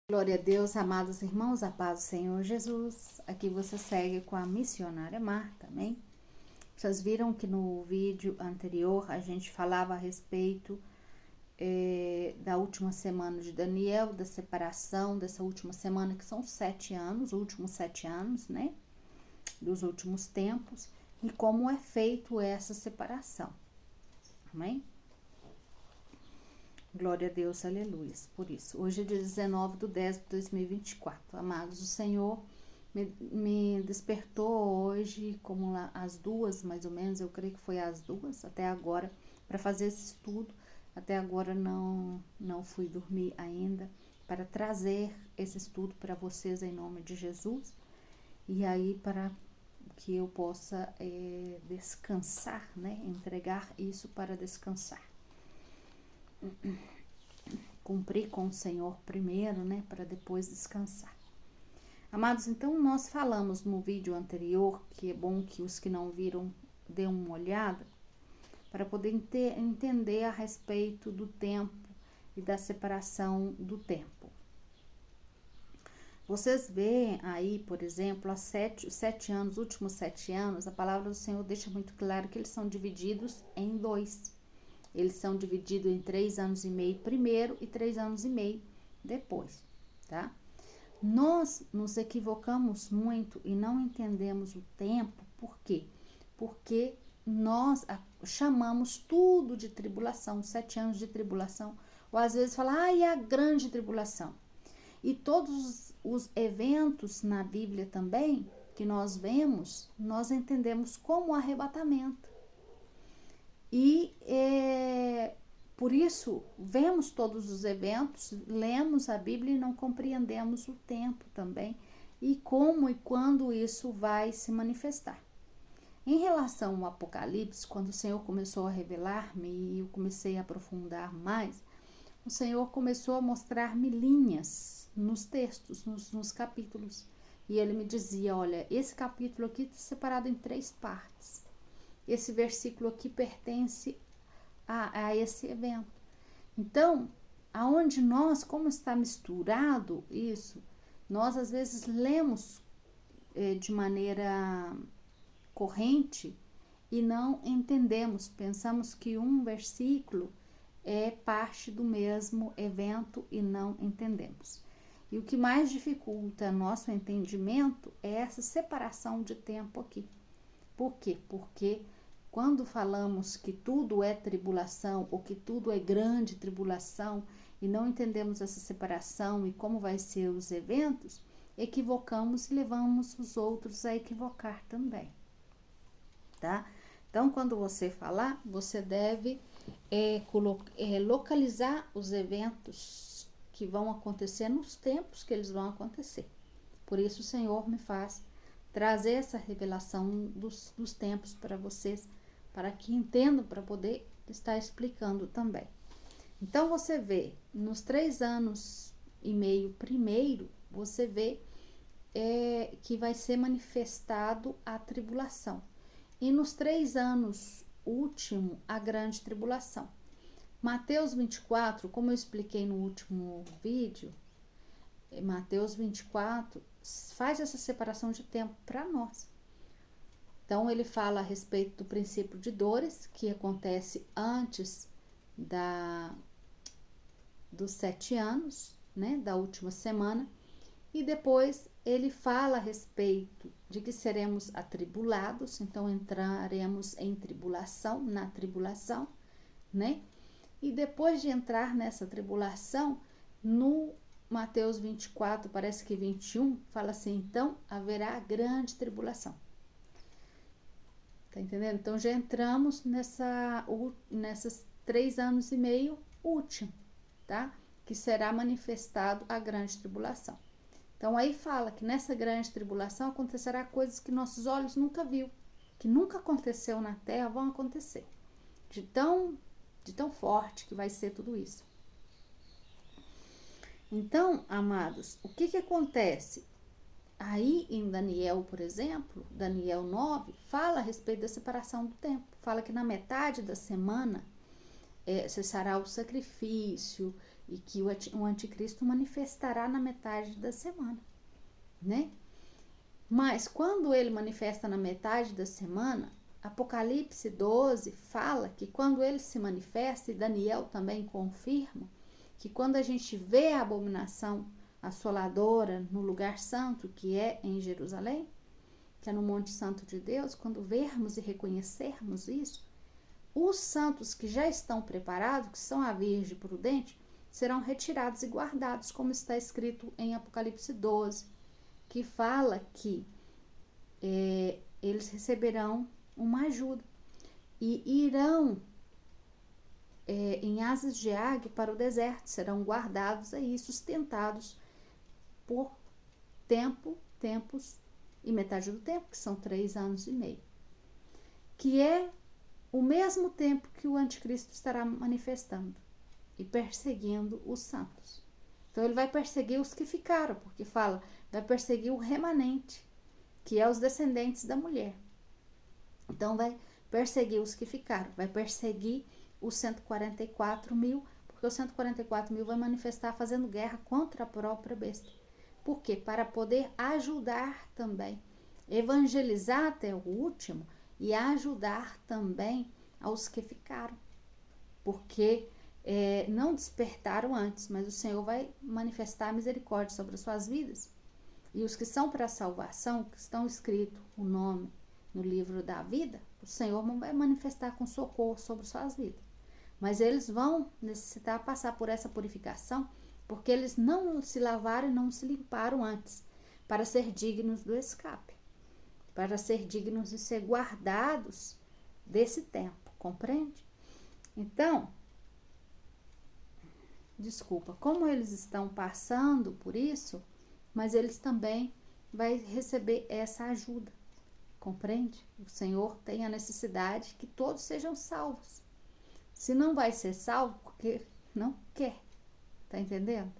Glória a Deus, amados irmãos, a paz do Senhor Jesus. Aqui você segue com a missionária Marta, amém? Vocês viram que no vídeo anterior a gente falava a respeito da última semana de Daniel, da separação dessa última semana, que são 7 anos, os últimos 7 anos, né? Dos últimos tempos, e como é feito essa separação, amém? Glória a Deus, aleluia, por isso. Hoje é dia 19/10/2024. Amados, o Senhor me despertou hoje, como lá às 2, mais ou menos, eu creio que foi às 2, até agora, para fazer esse estudo. Até agora não fui dormir ainda, para trazer esse estudo para vocês em nome de Jesus. E aí, para que eu possa descansar, né? Entregar isso para descansar. Cumprir com o Senhor primeiro, né, para depois descansar. Amados, então nós falamos no vídeo anterior, que é bom que os que não viram dêem uma olhada, para poder entender a respeito do tempo e da separação do tempo. Vocês veem aí, por exemplo, os 7 anos, os últimos 7 anos, a palavra do Senhor deixa muito claro que eles são divididos em 2. Eles são divididos em 3 anos e meio primeiro e 3 anos e meio depois, tá? Nós nos equivocamos muito e não entendemos o tempo. Por quê? Porque nós chamamos tudo de tribulação, 7 anos de tribulação, ou às vezes fala, e a grande tribulação. E todos os eventos na Bíblia também, que nós vemos, nós entendemos como arrebatamento. E por isso, vemos todos os eventos, lemos a Bíblia e não compreendemos o tempo também, e como e quando isso vai se manifestar. Em relação ao Apocalipse, quando o Senhor começou a revelar-me e eu comecei a aprofundar mais, o Senhor começou a mostrar-me linhas nos textos, nos capítulos. E Ele me dizia, olha, esse capítulo aqui está separado em 3 partes. Esse versículo aqui pertence a esse evento. Então, aonde nós, como está misturado isso, nós às vezes lemos de maneira corrente e não entendemos. Pensamos que um versículo é parte do mesmo evento e não entendemos. E o que mais dificulta nosso entendimento é essa separação de tempo aqui. Por quê? Porque quando falamos que tudo é tribulação ou que tudo é grande tribulação e não entendemos essa separação e como vai ser os eventos, equivocamos e levamos os outros a equivocar também, tá? Então, quando você falar, você deve localizar os eventos que vão acontecer nos tempos que eles vão acontecer. Por isso o Senhor me faz trazer essa revelação dos tempos para vocês, para que entendam, para poder estar explicando também. Então, você vê, nos 3 anos e meio primeiro, você vê que vai ser manifestado a tribulação. E nos 3 anos último, a grande tribulação. Mateus 24, como eu expliquei no último vídeo, Mateus 24 faz essa separação de tempo para nós. Então, ele fala a respeito do princípio de dores, que acontece antes dos 7 anos, né, da última semana. E depois, ele fala a respeito de que seremos atribulados, então entraremos em tribulação, na tribulação, né? E depois de entrar nessa tribulação, no Mateus 24, parece que 21, fala assim, então haverá grande tribulação. Tá entendendo? Então, já entramos nessas 3 anos e meio último, tá? Que será manifestado a grande tribulação. Então, aí fala que nessa grande tribulação acontecerá coisas que nossos olhos nunca viu, que nunca aconteceu na terra, vão acontecer. De tão forte que vai ser tudo isso. Então, amados, o que acontece? Aí em Daniel, por exemplo, Daniel 9, fala a respeito da separação do tempo. Fala que na metade da semana cessará o sacrifício e que o anticristo manifestará na metade da semana, né? Mas quando ele manifesta na metade da semana, Apocalipse 12 fala que quando ele se manifesta, e Daniel também confirma, que quando a gente vê a abominação assoladora no lugar santo, que é em Jerusalém, que é no Monte Santo de Deus, quando vermos e reconhecermos isso, os santos que já estão preparados, que são a Virgem prudente, serão retirados e guardados, como está escrito em Apocalipse 12, que fala que eles receberão uma ajuda e irão em asas de águia para o deserto, serão guardados aí, sustentados por tempos e metade do tempo, que são 3 anos e meio, que é o mesmo tempo que o anticristo estará manifestando e perseguindo os santos. Então ele vai perseguir os que ficaram, porque fala, vai perseguir o remanente, que é os descendentes da mulher. Então vai perseguir os que ficaram, vai perseguir os 144 mil, porque os 144 mil vai manifestar fazendo guerra contra a própria besta. Por quê? Para poder ajudar também, evangelizar até o último e ajudar também aos que ficaram, porque não despertaram antes, mas o Senhor vai manifestar misericórdia sobre as suas vidas. E os que são para a salvação, que estão escrito o nome no livro da vida, o Senhor vai manifestar com socorro sobre suas vidas. Mas eles vão necessitar passar por essa purificação, porque eles não se lavaram e não se limparam antes, para ser dignos do escape, para ser dignos de ser guardados desse tempo, compreende? Então, como eles estão passando por isso, mas eles também vão receber essa ajuda, compreende? O Senhor tem a necessidade que todos sejam salvos. Se não vai ser salvo, porque não quer, tá entendendo?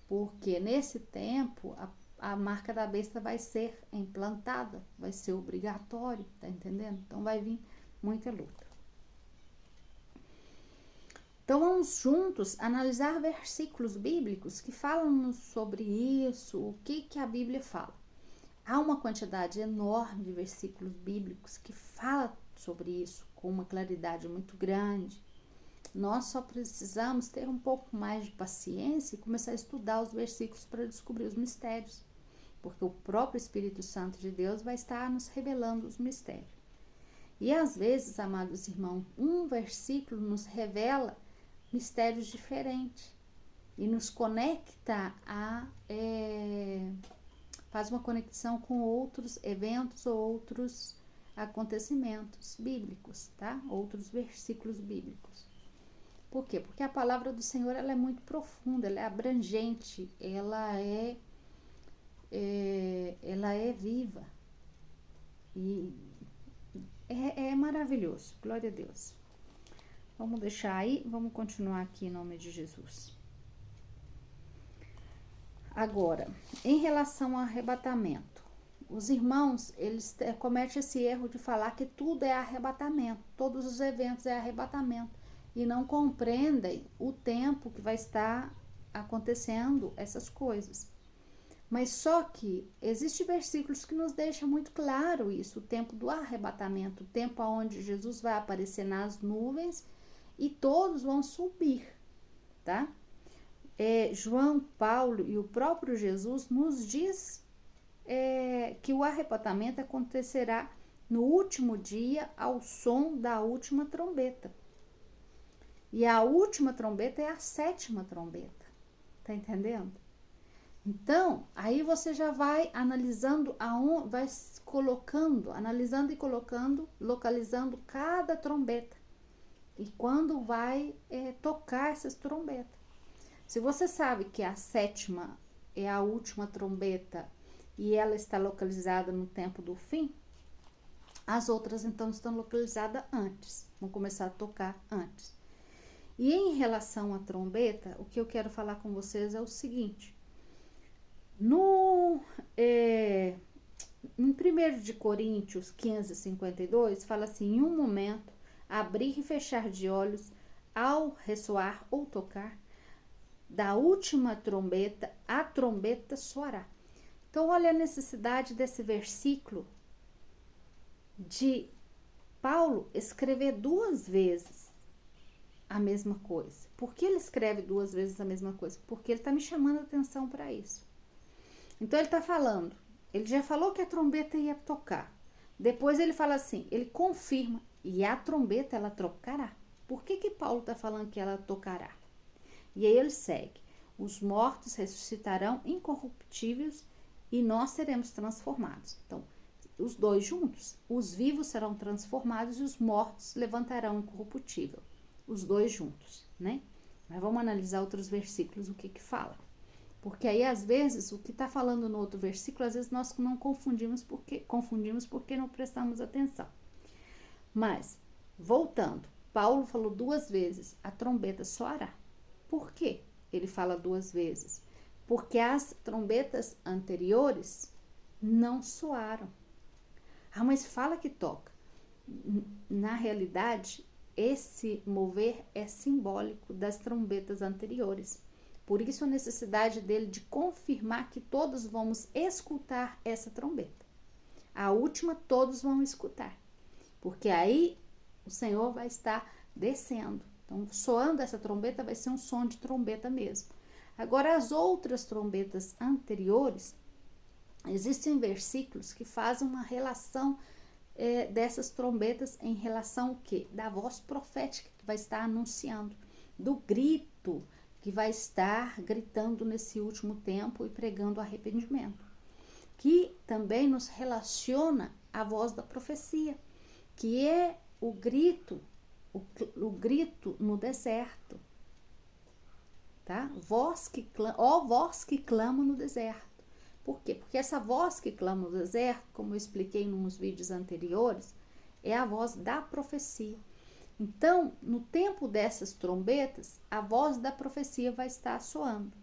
Porque nesse tempo a marca da besta vai ser implantada, vai ser obrigatório, tá entendendo? Então vai vir muita luta. Então vamos juntos analisar versículos bíblicos que falam sobre isso, o que a Bíblia fala. Há uma quantidade enorme de versículos bíblicos que falam sobre isso com uma claridade muito grande. Nós só precisamos ter um pouco mais de paciência e começar a estudar os versículos para descobrir os mistérios, porque o próprio Espírito Santo de Deus vai estar nos revelando os mistérios. E às vezes, amados irmãos, um versículo nos revela mistérios diferentes e nos conecta faz uma conexão com outros eventos ou outros acontecimentos bíblicos, tá? Outros versículos bíblicos. Por quê? Porque a palavra do Senhor ela é muito profunda, ela é abrangente, ela é viva e é maravilhoso. Glória a Deus. Vamos deixar aí, vamos continuar aqui em nome de Jesus. Agora, em relação ao arrebatamento, os irmãos, eles cometem esse erro de falar que tudo é arrebatamento, todos os eventos é arrebatamento, e não compreendem o tempo que vai estar acontecendo essas coisas. Mas só que existem versículos que nos deixam muito claro isso, o tempo do arrebatamento, o tempo onde Jesus vai aparecer nas nuvens e todos vão subir, tá? João, Paulo e o próprio Jesus nos diz que o arrebatamento acontecerá no último dia ao som da última trombeta. E a última trombeta é a 7ª trombeta, tá entendendo? Então, aí você já vai analisando, vai colocando, analisando e colocando, localizando cada trombeta. E quando vai tocar essas trombetas. Se você sabe que a 7ª é a última trombeta e ela está localizada no tempo do fim, as outras então estão localizadas antes, vão começar a tocar antes. E em relação à trombeta, o que eu quero falar com vocês é o seguinte: em 1 de Coríntios 15:52, fala assim: em um momento, abrir e fechar de olhos, ao ressoar ou tocar, da última trombeta, a trombeta soará. Então, olha a necessidade desse versículo de Paulo escrever 2 vezes a mesma coisa. Por que ele escreve 2 vezes a mesma coisa? Porque ele está me chamando a atenção para isso. Então, ele está falando, ele já falou que a trombeta ia tocar. Depois ele fala assim, ele confirma, e a trombeta ela tocará. Por que Paulo está falando que ela tocará? E aí ele segue, os mortos ressuscitarão incorruptíveis e nós seremos transformados. Então, os 2 juntos, os vivos serão transformados e os mortos levantarão incorruptível. Os 2 juntos, né? Mas vamos analisar outros versículos, o que fala. Porque aí, às vezes, o que está falando no outro versículo, às vezes nós não confundimos porque não prestamos atenção. Mas, voltando, Paulo falou 2 vezes, a trombeta soará. Por quê? Ele fala 2 vezes. Porque as trombetas anteriores não soaram. Ah, mas fala que toca. Na realidade, esse mover é simbólico das trombetas anteriores. Por isso a necessidade dele de confirmar que todos vamos escutar essa trombeta. A última todos vão escutar. Porque aí o Senhor vai estar descendo. Então, soando essa trombeta vai ser um som de trombeta mesmo. Agora, as outras trombetas anteriores, existem versículos que fazem uma relação dessas trombetas em relação ao quê? Da voz profética que vai estar anunciando, do grito que vai estar gritando nesse último tempo e pregando arrependimento. Que também nos relaciona à voz da profecia, que é o grito no deserto. Tá? Voz que clama no deserto. Por quê? Porque essa voz que clama no deserto, como eu expliquei nos vídeos anteriores, é a voz da profecia. Então, no tempo dessas trombetas, a voz da profecia vai estar soando.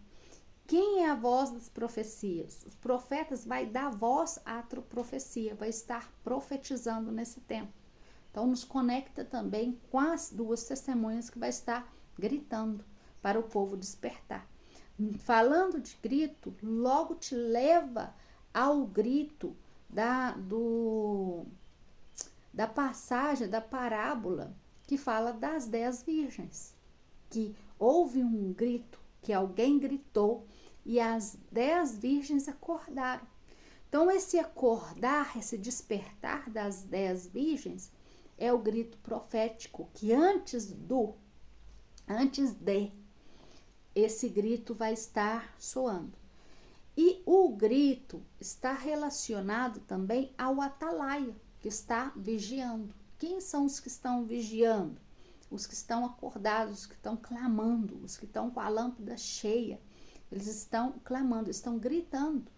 Quem é a voz das profecias? Os profetas vai dar voz à profecia, vai estar profetizando nesse tempo. Então, nos conecta também com as 2 testemunhas que vai estar gritando para o povo despertar. Falando de grito, logo te leva ao grito da passagem, da parábola que fala das 10 virgens, que houve um grito, que alguém gritou e as 10 virgens acordaram. Então, esse acordar, esse despertar das 10 virgens é o grito profético, que antes de esse grito vai estar soando. E o grito está relacionado também ao atalaia, que está vigiando. Quem são os que estão vigiando? Os que estão acordados, os que estão clamando, os que estão com a lâmpada cheia. Eles estão clamando, estão gritando.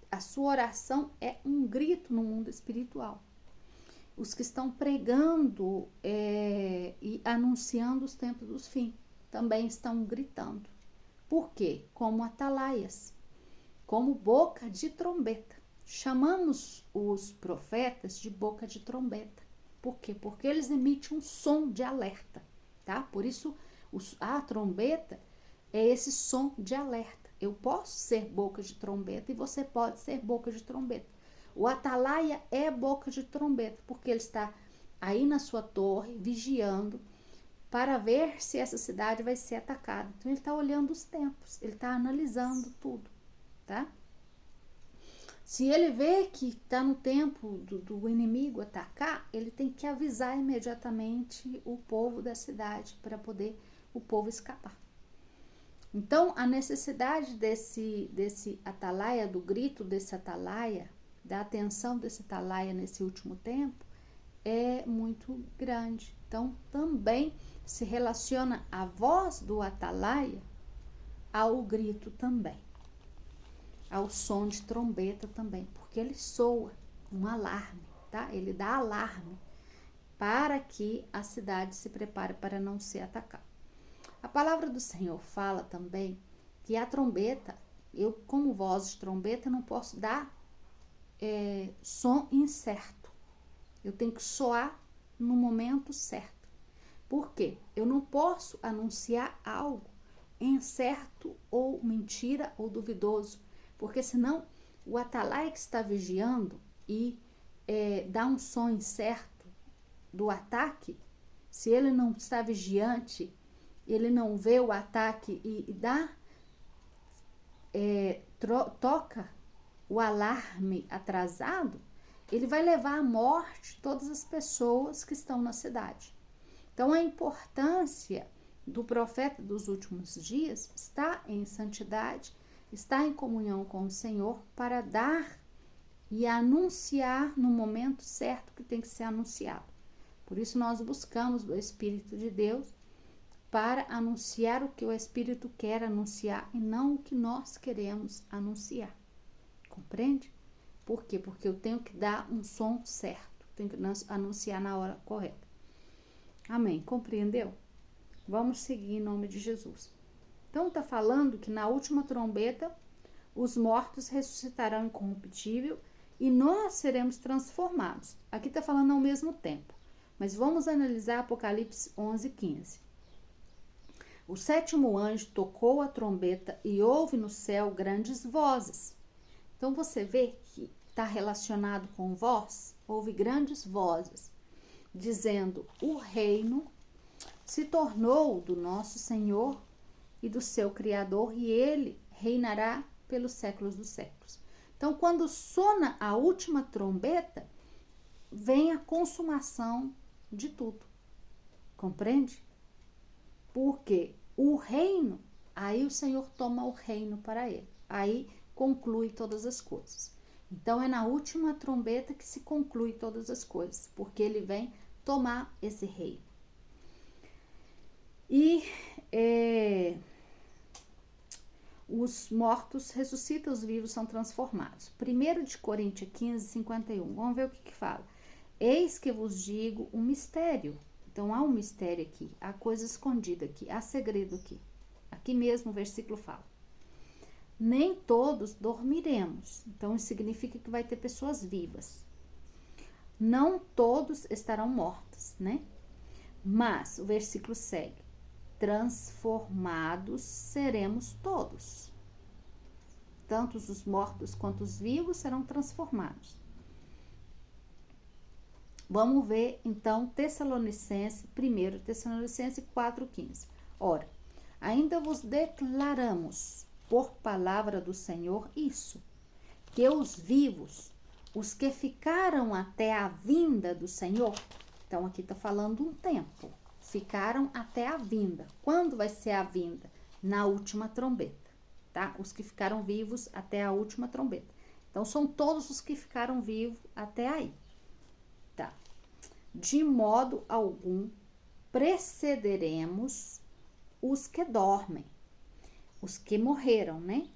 A sua oração é um grito no mundo espiritual. Os que estão pregando e anunciando os tempos dos fins também estão gritando. Por quê? Como atalaias, como boca de trombeta. Chamamos os profetas de boca de trombeta. Por quê? Porque eles emitem um som de alerta, tá? Por isso, a trombeta é esse som de alerta. Eu posso ser boca de trombeta e você pode ser boca de trombeta. O atalaia é boca de trombeta, porque ele está aí na sua torre, vigiando, para ver se essa cidade vai ser atacada. Então, ele está olhando os tempos, ele está analisando tudo, tá? Se ele vê que está no tempo do inimigo atacar, ele tem que avisar imediatamente o povo da cidade para poder o povo escapar. Então, a necessidade desse atalaia, do grito desse atalaia, da atenção desse atalaia nesse último tempo, é muito grande. Então, também se relaciona a voz do atalaia ao grito também, ao som de trombeta também, porque ele soa um alarme, tá? Ele dá alarme para que a cidade se prepare para não ser atacada. A palavra do Senhor fala também que a trombeta, eu como voz de trombeta não posso dar som incerto. Eu tenho que soar no momento certo. Por quê? Eu não posso anunciar algo em certo ou mentira ou duvidoso, porque senão o atalaia que está vigiando e dá um som incerto do ataque, se ele não está vigiante, ele não vê o ataque e toca o alarme atrasado, ele vai levar à morte todas as pessoas que estão na cidade. Então, a importância do profeta dos últimos dias está em santidade, está em comunhão com o Senhor para dar e anunciar no momento certo que tem que ser anunciado. Por isso, nós buscamos o Espírito de Deus para anunciar o que o Espírito quer anunciar e não o que nós queremos anunciar. Compreende? Por quê? Porque eu tenho que dar um som certo, tenho que anunciar na hora correta. Amém? Compreendeu? Vamos seguir em nome de Jesus. Então, está falando que na última trombeta, os mortos ressuscitarão incorruptível e nós seremos transformados. Aqui está falando ao mesmo tempo, mas vamos analisar Apocalipse 11:15. O sétimo anjo tocou a trombeta e houve no céu grandes vozes. Então, você vê que está relacionado com voz, houve grandes vozes, dizendo, o reino se tornou do nosso Senhor e do seu Criador, e ele reinará pelos séculos dos séculos. Então, quando sona a última trombeta, vem a consumação de tudo. Compreende? Porque o reino, aí o Senhor toma o reino para ele. Aí conclui todas as coisas. Então, é na última trombeta que se conclui todas as coisas, porque ele vem tomar esse reino. E os mortos ressuscitam, os vivos são transformados. 1 de Coríntios 15:51. Vamos ver o que fala. Eis que vos digo um mistério. Então, há um mistério aqui, há coisa escondida aqui, há segredo aqui. Aqui mesmo o versículo fala. Nem todos dormiremos. Então, isso significa que vai ter pessoas vivas. Não todos estarão mortos, né? Mas, o versículo segue. Transformados seremos todos. Tanto os mortos quanto os vivos serão transformados. Vamos ver, então, Tessalonicenses 4:15. Ora, ainda vos declaramos, por palavra do Senhor, isso, que os vivos, os que ficaram até a vinda do Senhor, então aqui está falando um tempo, ficaram até a vinda. Quando vai ser a vinda? Na última trombeta, tá? Os que ficaram vivos até a última trombeta. Então, são todos os que ficaram vivos até aí, tá? De modo algum precederemos os que dormem, os que morreram, né?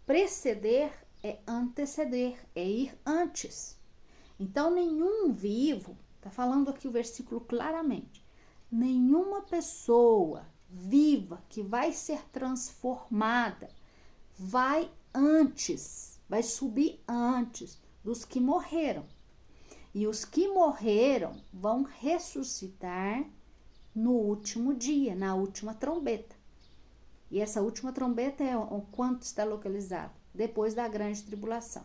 Preceder é anteceder, é ir antes. Então, nenhum vivo, tá falando aqui o versículo claramente, nenhuma pessoa viva que vai ser transformada vai antes, vai subir antes dos que morreram. E os que morreram vão ressuscitar no último dia, na última trombeta. E essa última trombeta é quanto está localizado? Depois da grande tribulação.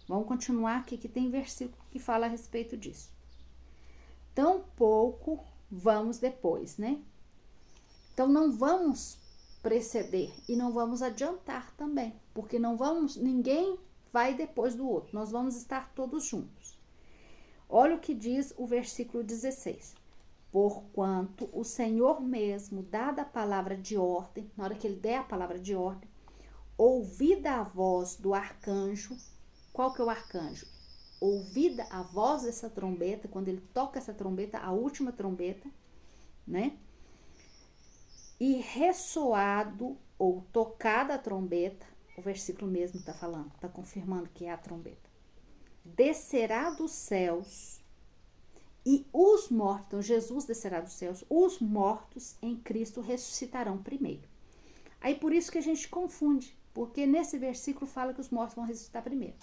Vamos continuar aqui, que tem versículo que fala a respeito disso. Tão pouco vamos depois, né? Então, não vamos preceder e não vamos adiantar também, porque ninguém vai depois do outro, nós vamos estar todos juntos. Olha o que diz o versículo 16. Porquanto o Senhor mesmo, dada a palavra de ordem, na hora que ele der a palavra de ordem, ouvida a voz do arcanjo. Qual que é o arcanjo? Ouvida a voz dessa trombeta, quando ele toca essa trombeta, a última trombeta, né? E ressoado ou tocada a trombeta, o versículo mesmo está falando, está confirmando que é a trombeta. Descerá dos céus e os mortos, então Jesus descerá dos céus, os mortos em Cristo ressuscitarão primeiro. Aí por isso que a gente confunde, porque nesse versículo fala que os mortos vão ressuscitar primeiro.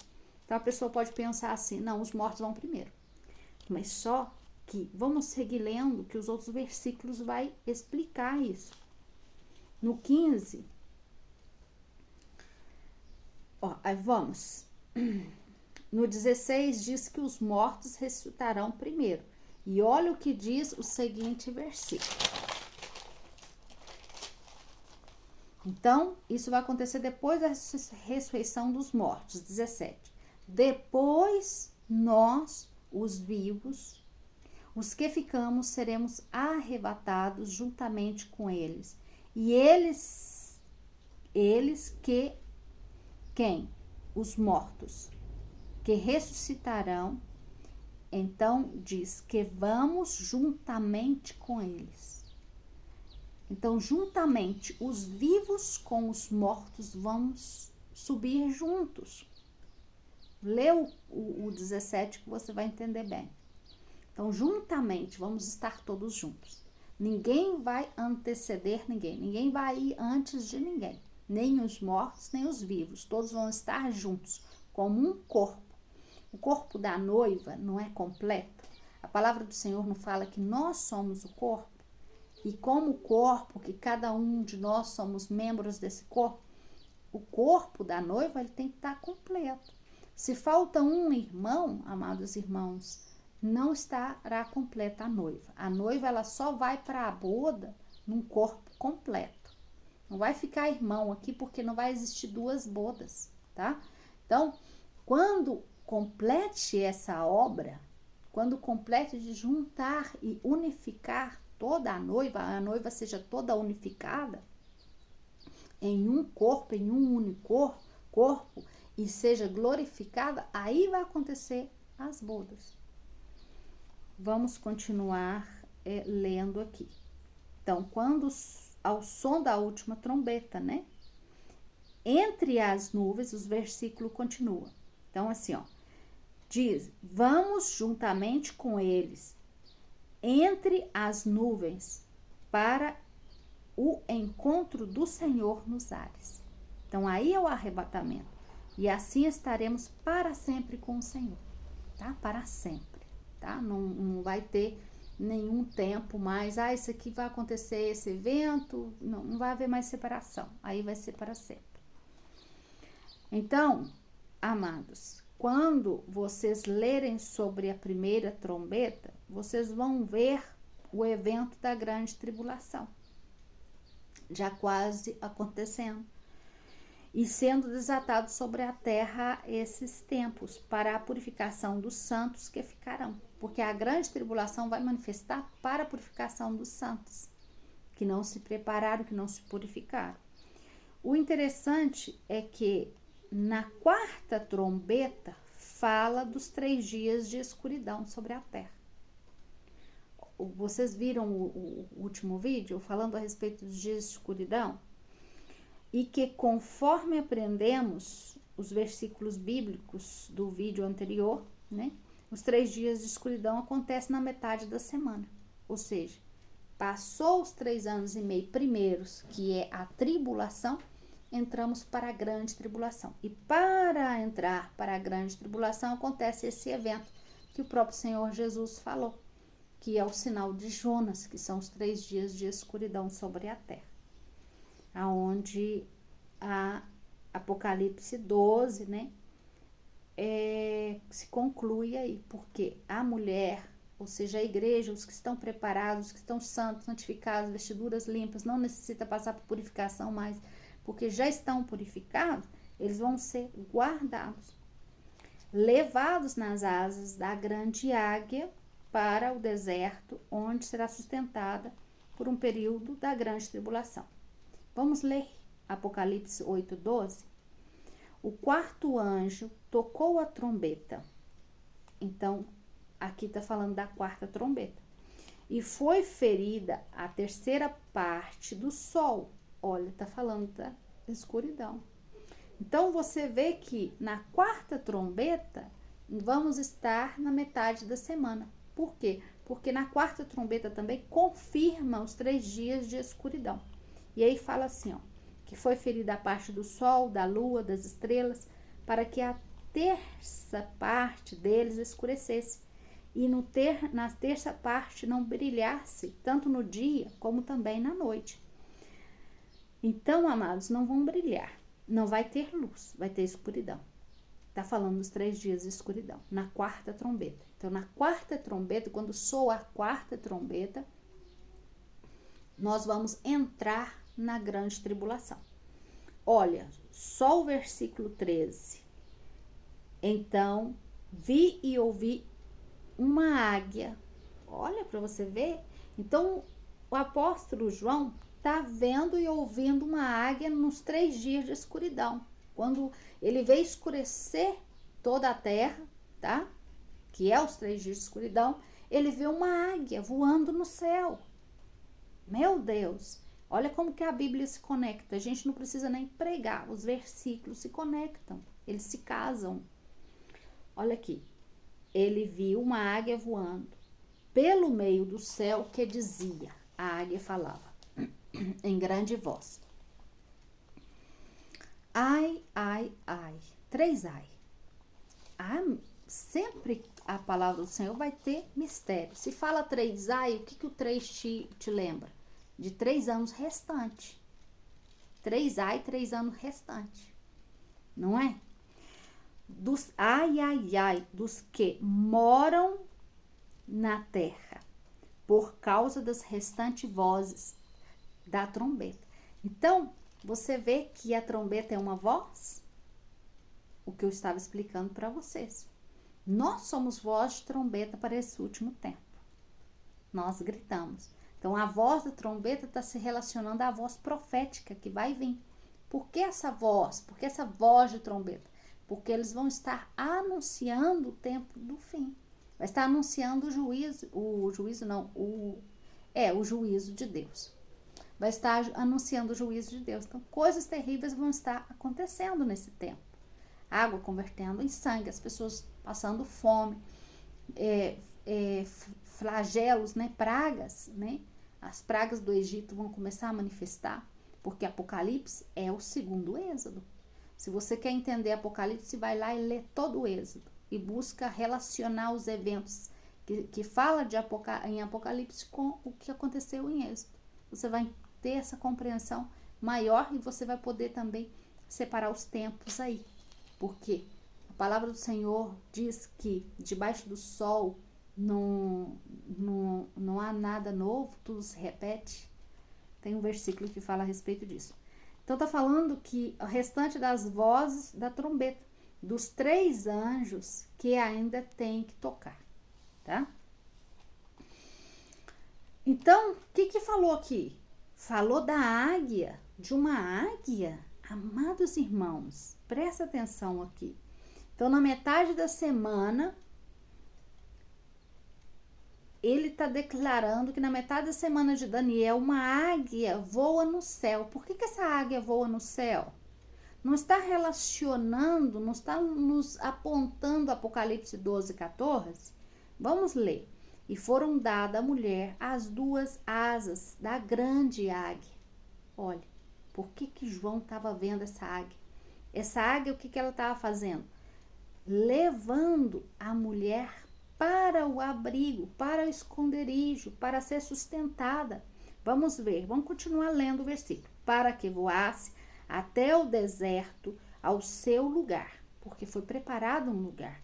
Então a pessoa pode pensar assim, não, os mortos vão primeiro. Mas só que vamos seguir lendo que os outros versículos vai explicar isso. No 15, ó, aí vamos. No 16 diz que os mortos ressuscitarão primeiro. E olha o que diz o seguinte versículo. Então, isso vai acontecer depois da ressurreição dos mortos. 17. Depois nós, os vivos, os que ficamos, seremos arrebatados juntamente com eles. E eles que, quem? Os mortos, que ressuscitarão. Então, diz que vamos juntamente com eles. Então, juntamente, os vivos com os mortos vão subir juntos. Lê o 17 que você vai entender bem. Então, juntamente, vamos estar todos juntos. Ninguém vai anteceder ninguém. Ninguém vai ir antes de ninguém. Nem os mortos, nem os vivos. Todos vão estar juntos, como um corpo. O corpo da noiva não é completo. A palavra do Senhor não fala que nós somos o corpo? E como corpo, que cada um de nós somos membros desse corpo, o corpo da noiva ele tem que estar completo. Se falta um irmão, amados irmãos, não estará completa a noiva. A noiva ela só vai para a boda num corpo completo. Não vai ficar irmão aqui porque não vai existir duas bodas, tá? Então, quando complete essa obra, quando complete de juntar e unificar toda a noiva seja toda unificada em um corpo, em um único corpo, e seja glorificada, aí vai acontecer as bodas. Vamos continuar lendo aqui. Então, quando ao som da última trombeta, né? Entre as nuvens, os versículos continuam. Então, assim, ó, diz, vamos juntamente com eles entre as nuvens para o encontro do Senhor nos ares. Então, aí é o arrebatamento. E assim estaremos para sempre com o Senhor, tá? Para sempre, tá? Não vai ter nenhum tempo mais, isso aqui vai acontecer, esse evento, não vai haver mais separação. Aí vai ser para sempre. Então, amados, quando vocês lerem sobre a primeira trombeta, vocês vão ver o evento da grande tribulação, já quase acontecendo, e sendo desatado sobre a terra esses tempos, para a purificação dos santos que ficarão. Porque a grande tribulação vai manifestar para a purificação dos santos, que não se prepararam, que não se purificaram. O interessante é que na quarta trombeta fala dos 3 dias de escuridão sobre a terra. Vocês viram o último vídeo falando a respeito dos dias de escuridão? E que conforme aprendemos os versículos bíblicos do vídeo anterior, né? Os 3 dias de escuridão acontecem na metade da semana. Ou seja, passou os 3 anos e meio primeiros, que é a tribulação, entramos para a grande tribulação. E para entrar para a grande tribulação acontece esse evento que o próprio Senhor Jesus falou, que é o sinal de Jonas, que são os 3 dias de escuridão sobre a terra. Aonde a Apocalipse 12, né, se conclui aí, porque a mulher, ou seja, a igreja, os que estão preparados, os que estão santos, santificados, vestiduras limpas, não necessita passar por purificação mais, porque já estão purificados, eles vão ser guardados, levados nas asas da grande águia para o deserto, onde será sustentada por um período da grande tribulação. Vamos ler Apocalipse 8:12? O 4º anjo tocou a trombeta. Então, aqui está falando da 4ª trombeta. E foi ferida a 3ª parte do sol. Olha, está falando da escuridão. Então, você vê que na 4ª trombeta, vamos estar na metade da semana. Por quê? Porque na 4ª trombeta também confirma os 3 dias de escuridão. E aí fala assim, ó, que foi ferida a parte do sol, da lua, das estrelas, para que a 3ª parte deles escurecesse. E na 3ª parte não brilhasse, tanto no dia como também na noite. Então, amados, não vão brilhar. Não vai ter luz, vai ter escuridão. Está falando dos 3 dias de escuridão, na quarta trombeta. Então, na quarta trombeta, quando soa a quarta trombeta, nós vamos entrar na grande tribulação. Olha, só o versículo 13. Então, vi e ouvi uma águia. Olha para você ver. Então, o apóstolo João está vendo e ouvindo uma águia nos 3 dias de escuridão. Quando ele vê escurecer toda a terra, tá? Que é os 3 dias de escuridão, ele vê uma águia voando no céu. Meu Deus! Olha como que a Bíblia se conecta. A gente não precisa nem pregar. Os versículos se conectam. Eles se casam. Olha aqui. Ele viu uma águia voando pelo meio do céu que dizia. A águia falava em grande voz. Ai, ai, ai. 3 ai. Sempre a palavra do Senhor vai ter mistério. Se fala 3 ai, o que o 3 te lembra? De 3 anos restante. 3 ai, 3 anos restante. Não é? Dos ai, ai, ai, dos que moram na terra, por causa das restantes vozes da trombeta. Então, você vê que a trombeta é uma voz? O que eu estava explicando para vocês. Nós somos voz de trombeta para esse último tempo. Nós gritamos. Então, a voz da trombeta está se relacionando à voz profética que vai vir. Por que essa voz? Por que essa voz de trombeta? Porque eles vão estar anunciando o tempo do fim. Vai estar anunciando o juízo de Deus. Vai estar anunciando o juízo de Deus. Então, coisas terríveis vão estar acontecendo nesse tempo. Água convertendo em sangue, as pessoas passando fome, flagelos, né, pragas, né? As pragas do Egito vão começar a manifestar, porque Apocalipse é o segundo Êxodo. Se você quer entender Apocalipse, vai lá e lê todo o Êxodo e busca relacionar os eventos que fala em Apocalipse com o que aconteceu em Êxodo. Você vai ter essa compreensão maior e você vai poder também separar os tempos aí, porque a palavra do Senhor diz que debaixo do sol não há nada novo, tudo se repete. Tem um versículo que fala a respeito disso. Então está falando que o restante das vozes da trombeta, dos 3 anjos que ainda tem que tocar, tá? Então, o que falou aqui? Falou da águia, de uma águia. Amados irmãos, presta atenção aqui. Então, na metade da semana, ele está declarando que na metade da semana de Daniel, uma águia voa no céu. Por que essa águia voa no céu? Não está relacionando, não está nos apontando Apocalipse 12, 14? Vamos ler. E foram dadas à mulher as 2 asas da grande águia. Olha, por que João estava vendo essa águia? Essa águia, o que ela estava fazendo? Levando a mulher para o abrigo, para o esconderijo, para ser sustentada. Vamos ver, vamos continuar lendo o versículo. Para que voasse até o deserto, ao seu lugar, porque foi preparado um lugar.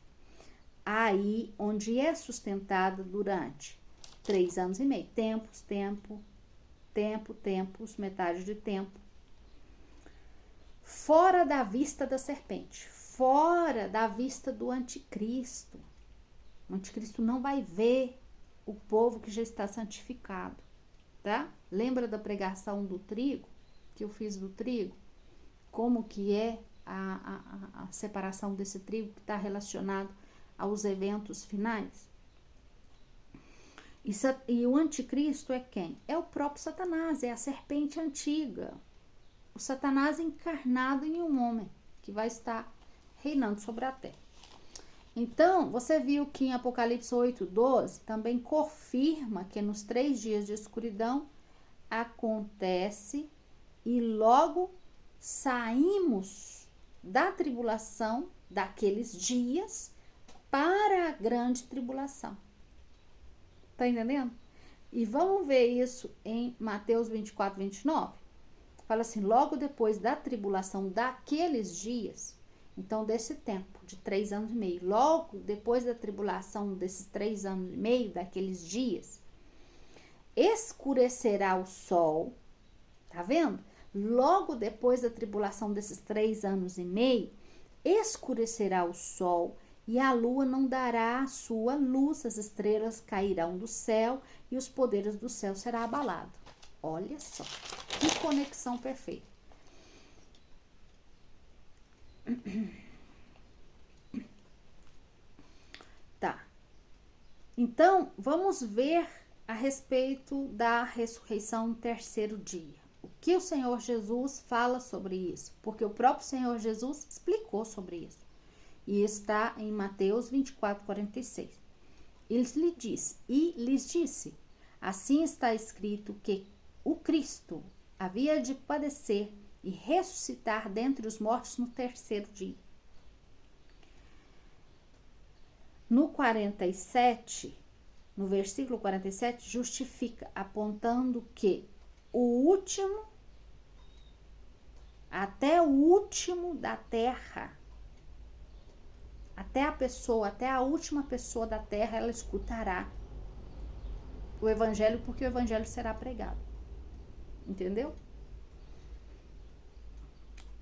Aí, onde é sustentada durante 3 anos e meio. Tempos, metade de tempo. Fora da vista da serpente, fora da vista do anticristo. O anticristo não vai ver o povo que já está santificado, tá? Lembra da pregação do trigo, que eu fiz do trigo? Como que é a separação desse trigo que está relacionado aos eventos finais? E o anticristo é quem? É o próprio Satanás, é a serpente antiga. O Satanás encarnado em um homem que vai estar reinando sobre a terra. Então, você viu que em Apocalipse 8:12 também confirma que nos 3 dias de escuridão acontece e logo saímos da tribulação daqueles dias para a grande tribulação. Tá entendendo? E vamos ver isso em Mateus 24, 29. fala assim, logo depois da tribulação daqueles dias, então desse tempo, de 3 anos e meio, logo depois da tribulação desses 3 anos e meio, daqueles dias, escurecerá o sol, tá vendo? Logo depois da tribulação desses 3 anos e meio, escurecerá o sol e a lua não dará a sua luz, as estrelas cairão do céu e os poderes do céu será abalado. Olha só, que conexão perfeita. Tá. Então, vamos ver a respeito da ressurreição no terceiro dia. O que o Senhor Jesus fala sobre isso? Porque o próprio Senhor Jesus explicou sobre isso. E está em Mateus 24, 46. E lhes disse, assim está escrito que o Cristo havia de padecer e ressuscitar dentre os mortos no terceiro dia. No 47, no versículo 47, justifica, apontando que o último, até o último da terra, até a última pessoa da terra, ela escutará o evangelho, porque o evangelho será pregado. Entendeu?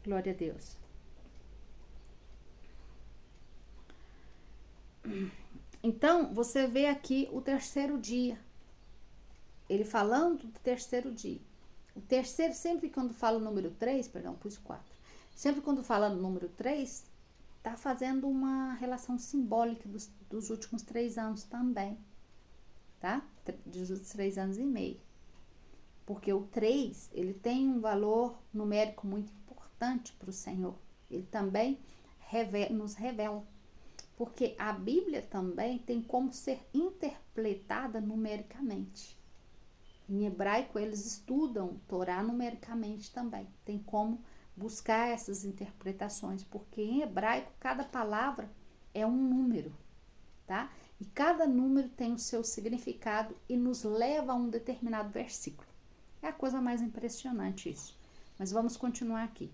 Glória a Deus. Então, você vê aqui o terceiro dia. Ele falando do terceiro dia. O terceiro, sempre quando fala o número 3, perdão, pus 4. Sempre quando fala no número 3, tá fazendo uma relação simbólica dos últimos 3 anos também. Tá? Dos últimos 3 anos e meio. Porque o 3, ele tem um valor numérico muito importante para o Senhor. Ele também nos revela. Porque a Bíblia também tem como ser interpretada numericamente. Em hebraico, eles estudam Torá numericamente também. Tem como buscar essas interpretações, porque em hebraico, cada palavra é um número, tá? E cada número tem o seu significado e nos leva a um determinado versículo. É a coisa mais impressionante isso. Mas vamos continuar aqui.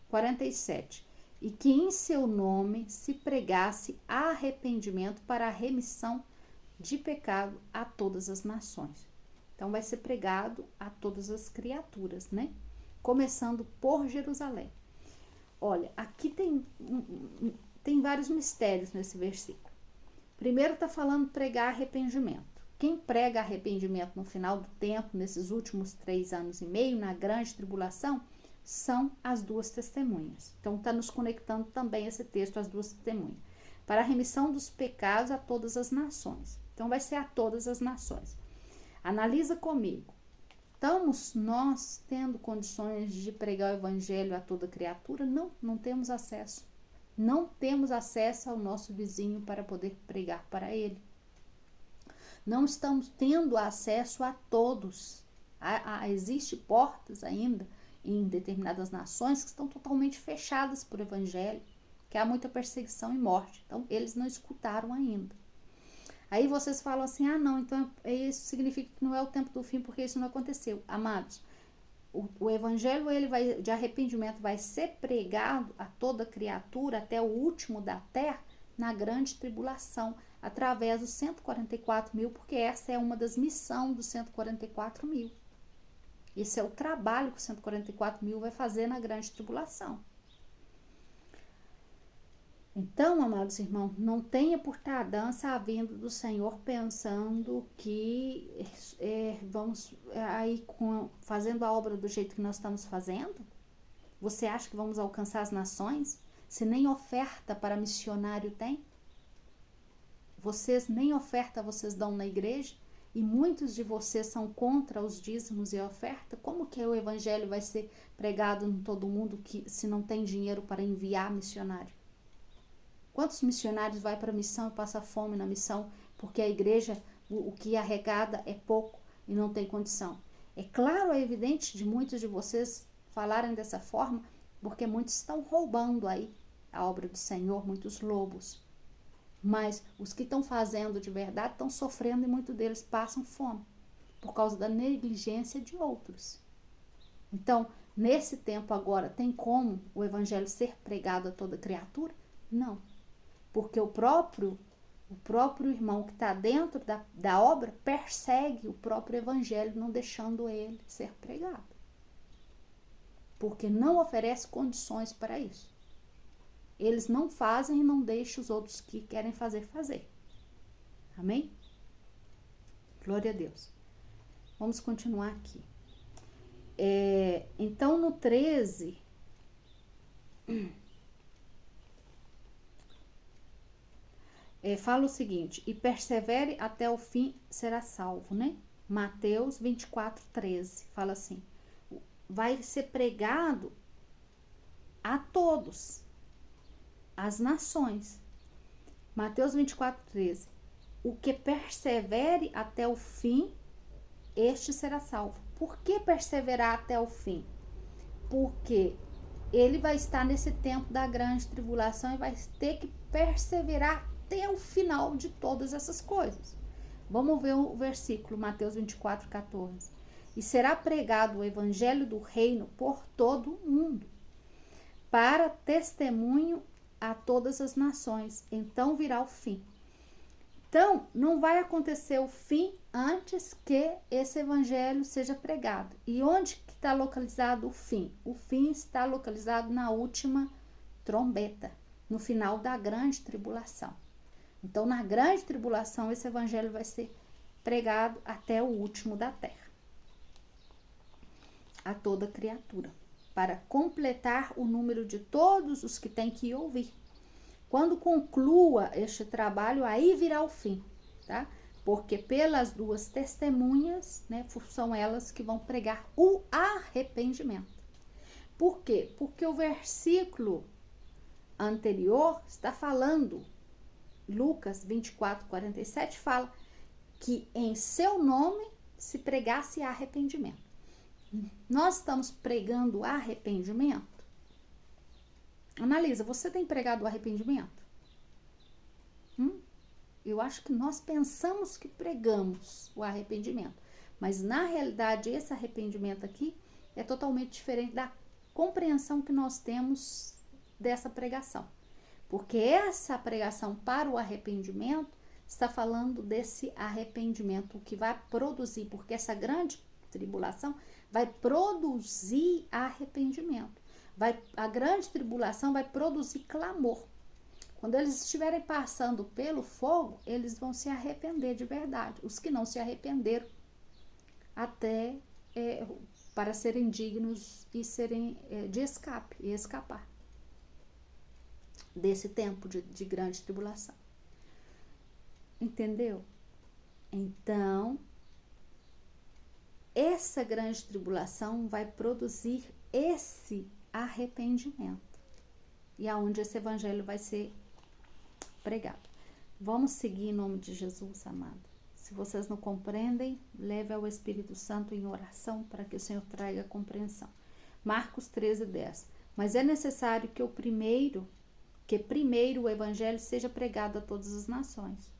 47. E que em seu nome se pregasse arrependimento para a remissão de pecado a todas as nações. Então, vai ser pregado a todas as criaturas, né? Começando por Jerusalém. Olha, aqui tem vários mistérios nesse versículo. Primeiro está falando pregar arrependimento. Quem prega arrependimento no final do tempo, nesses últimos 3 anos e meio, na grande tribulação, são as 2 testemunhas. Então, está nos conectando também esse texto, as 2 testemunhas. Para a remissão dos pecados a todas as nações. Então, vai ser a todas as nações. Analisa comigo. Estamos nós tendo condições de pregar o evangelho a toda criatura? Não temos acesso. Não temos acesso ao nosso vizinho para poder pregar para ele. Não estamos tendo acesso a todos. Existem portas ainda em determinadas nações que estão totalmente fechadas para o evangelho, que há muita perseguição e morte. Então, eles não escutaram ainda. Aí vocês falam assim, não, então isso significa que não é o tempo do fim, porque isso não aconteceu. Amados, o evangelho de arrependimento vai ser pregado a toda criatura até o último da terra na grande tribulação, através dos 144 mil, porque essa é uma das missões dos 144 mil. Esse é o trabalho que os 144 mil vai fazer na grande tribulação. Então, amados irmãos, não tenha por tardança a vinda do Senhor pensando que vamos aí fazendo a obra do jeito que nós estamos fazendo. Você acha que vamos alcançar as nações? Se nem oferta para missionário tem? Nem oferta vocês dão na igreja? E muitos de vocês são contra os dízimos e a oferta? Como que o evangelho vai ser pregado em todo mundo se não tem dinheiro para enviar missionário? Quantos missionários vai para a missão e passa fome na missão porque a igreja, o que arrecada é pouco e não tem condição? É claro, é evidente de muitos de vocês falarem dessa forma, porque muitos estão roubando aí a obra do Senhor, muitos lobos. Mas os que estão fazendo de verdade estão sofrendo e muitos deles passam fome por causa da negligência de outros. Então, nesse tempo agora, tem como o evangelho ser pregado a toda criatura? Não. Porque o próprio irmão que está dentro da obra persegue o próprio evangelho, não deixando ele ser pregado. Porque não oferece condições para isso. Eles não fazem e não deixam os outros que querem fazer. Amém? Glória a Deus. Vamos continuar aqui. Então, no 13, fala o seguinte: e persevere até o fim, será salvo, né? Mateus 24, 13, fala assim: vai ser pregado a todos, as nações. Mateus 24, 13. O que persevere até o fim, este será salvo. Por que perseverar até o fim? Porque ele vai estar nesse tempo da grande tribulação e vai ter que perseverar até o final de todas essas coisas. Vamos ver o versículo, Mateus 24, 14. E será pregado o evangelho do reino por todo o mundo, para testemunho a todas as nações. Então virá o fim. Então, não vai acontecer o fim antes que esse evangelho seja pregado. E onde que está localizado o fim? O fim está localizado na última trombeta, no final da grande tribulação. Então, na grande tribulação, esse evangelho vai ser pregado até o último da terra, a toda criatura, para completar o número de todos os que têm que ouvir. Quando conclua este trabalho, aí virá o fim, tá? Porque pelas duas testemunhas, né, são elas que vão pregar o arrependimento. Por quê? Porque o versículo anterior está falando, Lucas 24, 47, fala que em seu nome se pregasse arrependimento. Nós estamos pregando arrependimento? Analisa, você tem pregado o arrependimento? Eu acho que nós pensamos que pregamos o arrependimento, mas na realidade esse arrependimento aqui é totalmente diferente da compreensão que nós temos dessa pregação. Porque essa pregação para o arrependimento está falando desse arrependimento que vai produzir, porque essa grande tribulação vai produzir arrependimento. A grande tribulação vai produzir clamor. Quando eles estiverem passando pelo fogo, eles vão se arrepender de verdade. Os que não se arrependeram até para serem dignos e serem de escape e escapar desse tempo de grande tribulação. Entendeu? Então, essa grande tribulação vai produzir esse arrependimento. E aonde esse evangelho vai ser pregado. Vamos seguir em nome de Jesus, amado. Se vocês não compreendem, leve ao Espírito Santo em oração para que o Senhor traga compreensão. Marcos 13, 10. Mas é necessário que primeiro o evangelho seja pregado a todas as nações.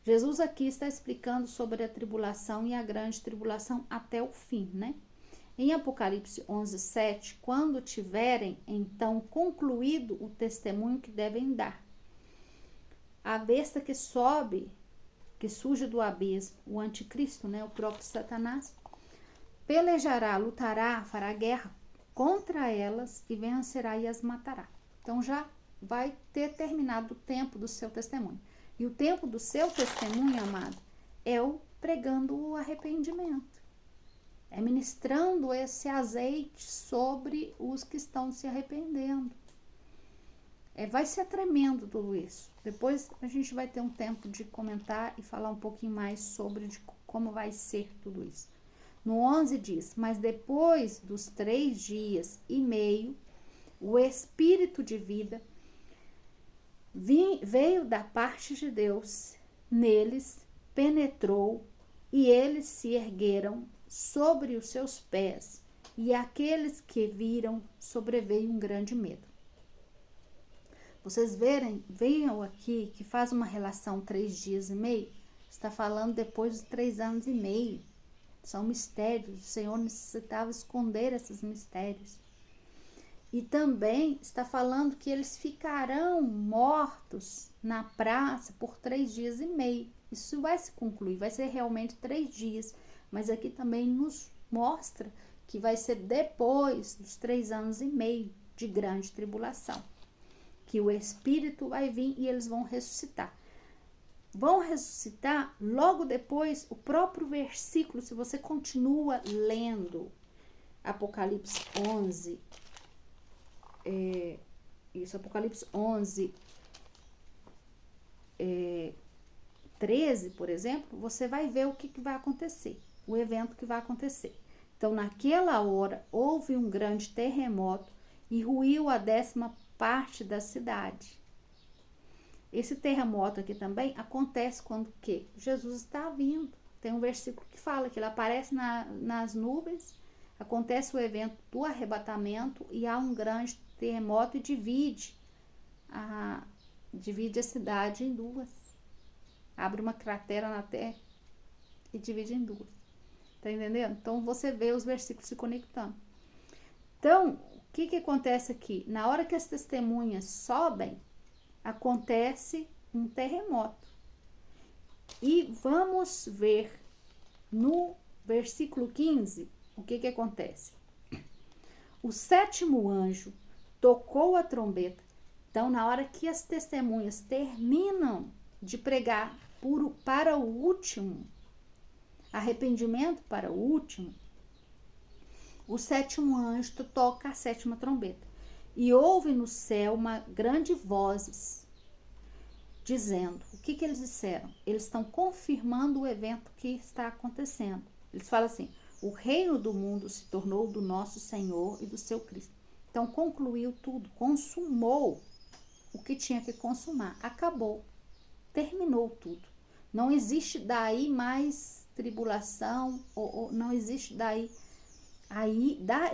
Jesus aqui está explicando sobre a tribulação e a grande tribulação até o fim, né? Em Apocalipse 11, 7, quando tiverem então concluído o testemunho que devem dar, a besta que surge do abismo, o anticristo, né, o próprio Satanás, pelejará, lutará, fará guerra contra elas e vencerá e as matará. Então já vai ter terminado o tempo do seu testemunho. E o tempo do seu testemunho, amado, é o pregando o arrependimento. É ministrando esse azeite sobre os que estão se arrependendo. Vai ser tremendo tudo isso. Depois a gente vai ter um tempo de comentar e falar um pouquinho mais sobre como vai ser tudo isso. No 11 diz, mas depois dos 3 dias e meio, o Espírito de vida veio da parte de Deus, neles penetrou e eles se ergueram sobre os seus pés, e aqueles que viram sobreveio um grande medo. Vocês vejam aqui que faz uma relação 3 dias e meio, está falando depois de 3 anos e meio. São mistérios, o Senhor necessitava esconder esses mistérios. E também está falando que eles ficarão mortos na praça por 3 dias e meio. Isso vai se concluir, vai ser realmente 3 dias. Mas aqui também nos mostra que vai ser depois dos 3 anos e meio de grande tribulação. Que o Espírito vai vir e eles vão ressuscitar. Vão ressuscitar logo depois, o próprio versículo, se você continua lendo Apocalipse 11, Apocalipse 11, 13, por exemplo, você vai ver o que vai acontecer, o evento que vai acontecer. Então, naquela hora, houve um grande terremoto e ruiu a 10ª parte da cidade. Esse terremoto aqui também acontece quando que Jesus está vindo. Tem um versículo que fala que ele aparece nas nuvens, acontece o evento do arrebatamento e há um grande terremoto e divide a cidade em duas. Abre uma cratera na terra e divide em duas. Tá entendendo? Então, você vê os versículos se conectando. Então, o que acontece aqui? Na hora que as testemunhas sobem, acontece um terremoto. E vamos ver no versículo 15 o que acontece. O 7º anjo tocou a trombeta. Então, na hora que as testemunhas terminam de pregar para o último, arrependimento para o último, o 7º anjo toca a 7ª trombeta. E houve no céu uma grande vozes, dizendo, o que eles disseram? Eles estão confirmando o evento que está acontecendo. Eles falam assim, o reino do mundo se tornou do nosso Senhor e do seu Cristo. Então, concluiu tudo, consumou o que tinha que consumar, acabou, terminou tudo. Não existe daí mais tribulação, ou não existe daí.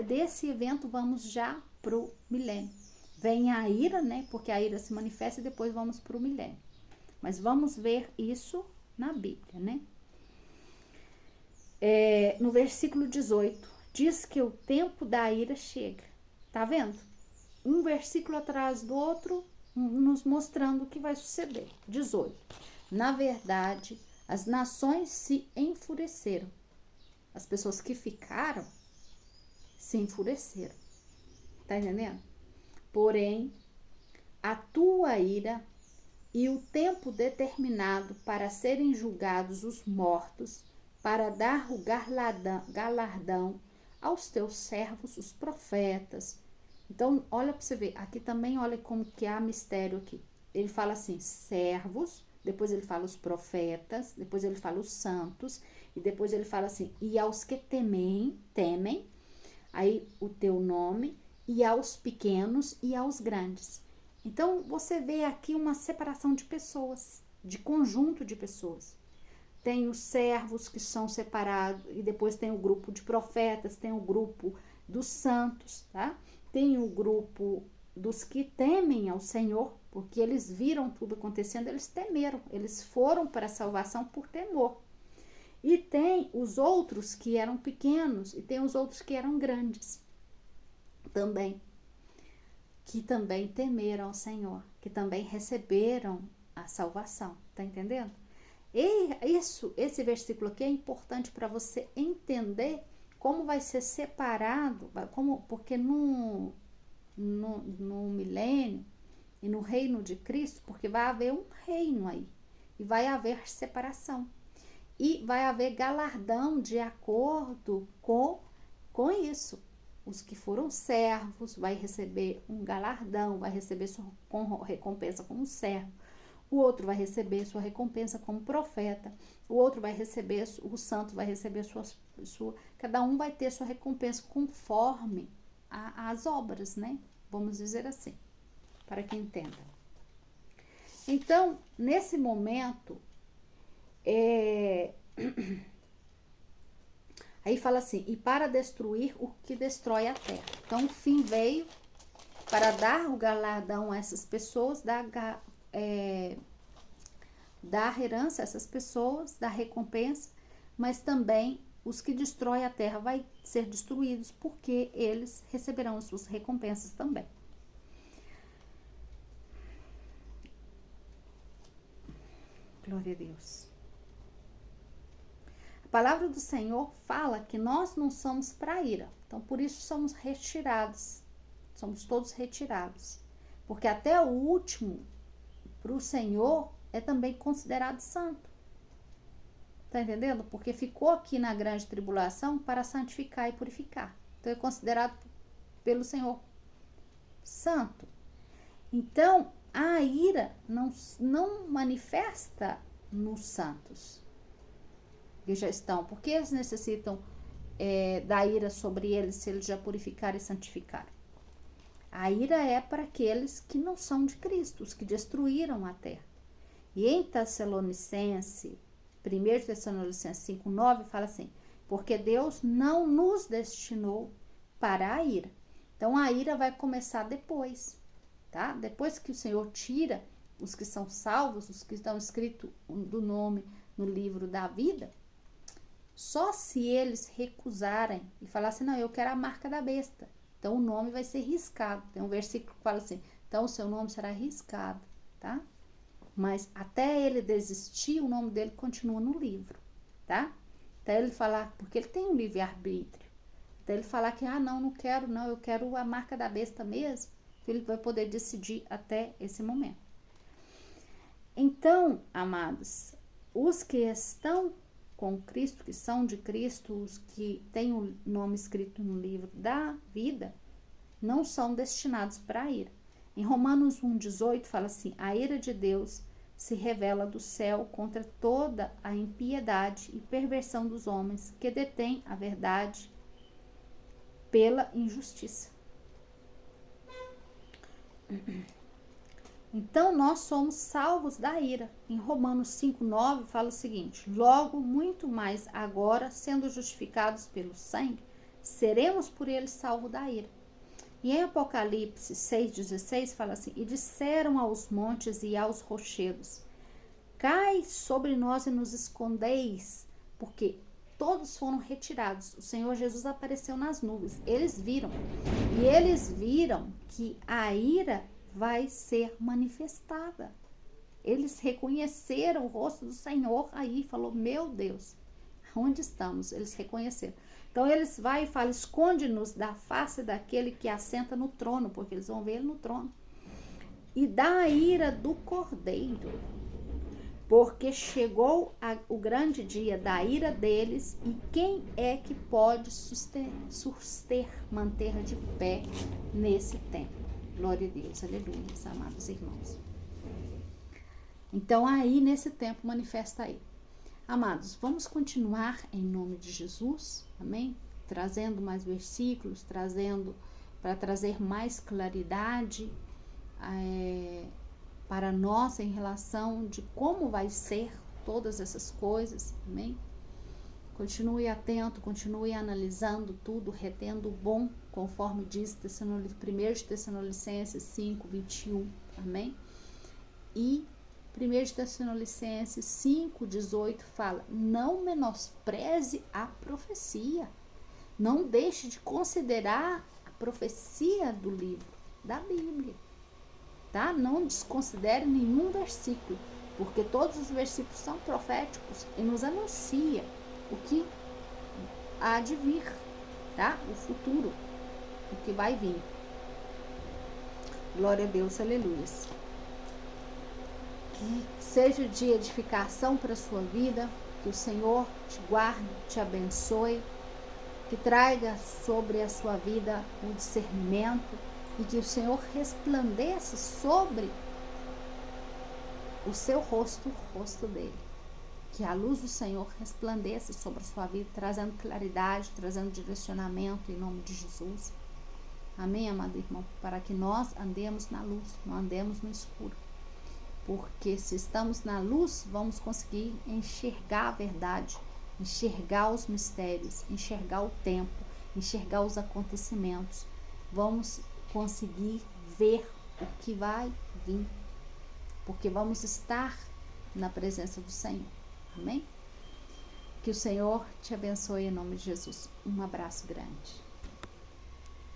Desse evento vamos já pro milênio. Vem a ira, né? Porque a ira se manifesta e depois vamos pro milênio. Mas vamos ver isso na Bíblia, né? No versículo 18, diz que o tempo da ira chega. Tá vendo? Um versículo atrás do outro, nos mostrando o que vai suceder. 18. Na verdade, as nações se enfureceram. As pessoas que ficaram se enfureceram. Tá entendendo? Porém, a tua ira e o tempo determinado para serem julgados os mortos, para dar o galardão aos teus servos, os profetas. Então, olha para você ver, aqui também olha como que há mistério aqui. Ele fala assim, servos, depois ele fala os profetas, depois ele fala os santos, e depois ele fala assim, e aos que temem, aí o teu nome, e aos pequenos e aos grandes. Então, você vê aqui uma separação de pessoas, de conjunto de pessoas. Tem os servos que são separados, e depois tem o grupo de profetas, tem o grupo dos santos, tá? Tem o grupo dos que temem ao Senhor, porque eles viram tudo acontecendo, eles temeram, eles foram para a salvação por temor. E tem os outros que eram pequenos, e tem os outros que eram grandes também, que também temeram ao Senhor, que também receberam a salvação, tá entendendo? E esse versículo aqui é importante para você entender como vai ser separado, porque no milênio e no reino de Cristo, porque vai haver um reino aí, e vai haver separação, e vai haver galardão de acordo com isso. Os que foram servos vai receber um galardão, vai receber sua recompensa como servo. O outro vai receber sua recompensa como profeta. O outro vai receber, o santo vai receber cada um vai ter sua recompensa conforme as obras, né? Vamos dizer assim, para que entenda. Então, nesse momento, aí fala assim, e para destruir o que destrói a terra. Então, o fim veio para dar o galardão a essas pessoas, dar herança a essas pessoas, dar recompensa, mas também os que destroem a terra vai ser destruídos, porque eles receberão as suas recompensas também. Glória a Deus. A palavra do Senhor fala que nós não somos para ira. Então, por isso somos retirados. Somos todos retirados. Porque até o último, para o Senhor, é também considerado santo. Tá entendendo? Porque ficou aqui na grande tribulação para santificar e purificar. Então, é considerado pelo Senhor santo. Então, a ira não manifesta nos santos que já estão. Porque eles necessitam da ira sobre eles se eles já purificarem e santificarem. A ira é para aqueles que não são de Cristo, os que destruíram a terra. E em Tessalonicenses, 1 Tessalonicenses 5:9 fala assim: porque Deus não nos destinou para a ira. Então a ira vai começar depois, tá? Depois que o Senhor tira os que são salvos, os que estão escritos do nome no livro da vida, só se eles recusarem e falar assim: não, eu quero a marca da besta. Então o nome vai ser riscado. Tem um versículo que fala assim: então o seu nome será riscado, tá? Mas até ele desistir, o nome dele continua no livro, tá? Até ele falar, porque ele tem um livre-arbítrio. Até ele falar que, não quero, não, eu quero a marca da besta mesmo, ele vai poder decidir até esse momento. Então, amados, os que estão com Cristo, que são de Cristo, os que têm o nome escrito no livro da vida, não são destinados para a ira. Em Romanos 1,18 fala assim: a ira de Deus se revela do céu contra toda a impiedade e perversão dos homens que detêm a verdade pela injustiça. Então, nós somos salvos da ira. Em Romanos 5,9 fala o seguinte: logo, muito mais agora, sendo justificados pelo sangue, seremos por ele salvos da ira. E em Apocalipse 6,16 fala assim: e disseram aos montes e aos rochedos: cai sobre nós e nos escondeis, porque todos foram retirados. O Senhor Jesus apareceu nas nuvens. Eles viram. E eles viram que a ira vai ser manifestada. Eles reconheceram o rosto do Senhor aí, falou: meu Deus, onde estamos? Eles reconheceram. Então eles vai e falam: esconde-nos da face daquele que assenta no trono, porque eles vão ver ele no trono, e da ira do Cordeiro, porque chegou o grande dia da ira deles, e quem é que pode manter de pé nesse tempo? Glória a Deus, aleluia, amados irmãos. Então aí nesse tempo manifesta aí. Amados, vamos continuar em nome de Jesus, amém? Trazendo mais versículos, para trazer mais claridade para nós em relação de como vai ser todas essas coisas, amém? Continue atento, continue analisando tudo, retendo o bom, conforme diz 1 Tessalonicenses 5:21, amém? E 1 Tessalonicenses 5:18 fala: não menospreze a profecia, não deixe de considerar a profecia do livro, da Bíblia, tá? Não desconsidere nenhum versículo, porque todos os versículos são proféticos e nos anuncia o que há de vir, tá? O futuro, o que vai vir. Glória a Deus, aleluia. Que seja de edificação para a sua vida, que o Senhor te guarde, te abençoe, que traga sobre a sua vida o discernimento e que o Senhor resplandeça sobre o seu rosto, o rosto dele. Que a luz do Senhor resplandeça sobre a sua vida, trazendo claridade, trazendo direcionamento em nome de Jesus. Amém, amado irmão? Para que nós andemos na luz, não andemos no escuro. Porque se estamos na luz, vamos conseguir enxergar a verdade, enxergar os mistérios, enxergar o tempo, enxergar os acontecimentos. Vamos conseguir ver o que vai vir, porque vamos estar na presença do Senhor. Amém? Que o Senhor te abençoe em nome de Jesus. Um abraço grande.